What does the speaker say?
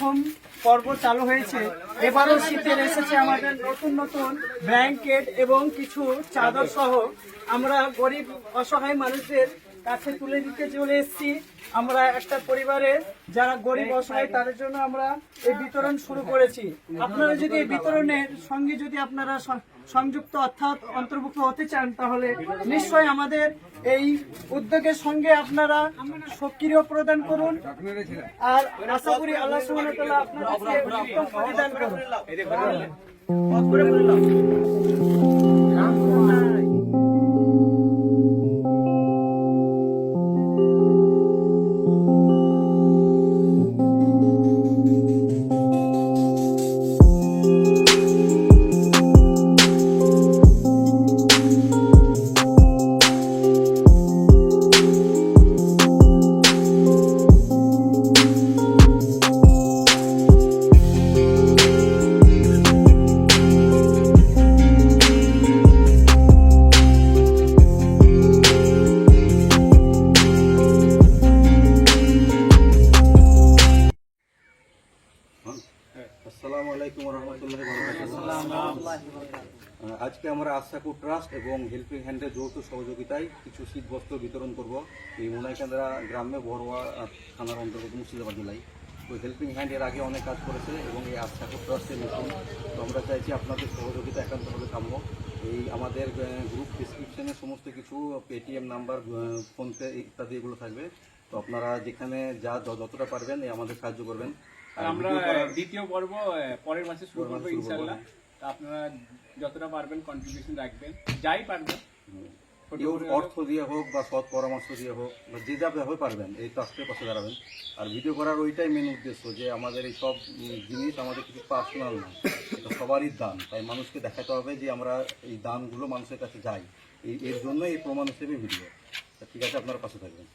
প্রথম পর্ব চালু হয়েছে। এবারও শীতের এসেছে আমাদের নতুন নতুন ব্ল্যাঙ্কেট এবং কিছু চাদর সহ আমরা গরিব অসহায় মানুষদের কাছে তুলে দিতে চলে এসেছি। আমরা একটা পরিবারের যারা গরিব অসহায় তাদের জন্য আমরা এই বিতরণ শুরু করেছি। আপনারা যদি এই বিতরণের সঙ্গে যদি আপনারা সংযুক্ত অর্থাৎ অন্তর্ভুক্ত হতে চান তাহলে নিশ্চয়ই আমাদের এই উদ্যোগের সঙ্গে আপনারা সক্রিয় প্রদান করুন। আর আশা করি আল্লাহ সুবহানাহু ওয়া তাআলা আপনাদেরকে উত্তম প্রতিদান করুন। আসসালামু আলাইকুম রহমতুল্লাহি আজকে আমরা আশাকুর ট্রাস্ট এবং হেল্পিং হ্যান্ডের যৌথ সহযোগিতায় কিছু শীতবস্ত্র বিতরণ করব এই মোনাইকান্দা গ্রামে বড়ুয়া থানার অন্তর্গত মুর্শিদাবাদ জেলায়। তো হেল্পিং হ্যান্ড এর আগে অনেক কাজ করেছে এবং এই আশাকুর ট্রাস্টের নতুন। তো আমরা চাইছি আপনাদের সহযোগিতা একান্তভাবে কাম্য। এই আমাদের গ্রুপ ডিসক্রিপশনে সমস্ত কিছু পেটিএম নাম্বার, ফোনপে ইত্যাদি এগুলো থাকবে। তো আপনারা যেখানে যতটা পারবেন আমাদের সাহায্য করবেন। আমরা দ্বিতীয় পর্ব পরের মাসে শুরু করবো ইনশাআল্লাহ। তা আপনারা যতটা পারবেন কন্ট্রিবিউশন রাখবেন, যাই পারবেন, অর্থ দিয়ে হোক বা সৎ পরামর্শ দিয়ে হোক বা যে যাভাবে পারবেন এই ট্রাস্টের পাশে দাঁড়াবেন। আর ভিডিও করার ওইটাই মেন উদ্দেশ্য যে আমাদের এই সব জিনিস আমাদের কিছু পার্সোনাল না, এটা সবারই দান। তাই মানুষকে দেখাতে হবে যে আমরা এই দানগুলো মানুষের কাছে যাই, এর জন্য এই প্রমাণ হিসেবে ভিডিও। ঠিক আছে, আপনারা পাশে থাকবেন।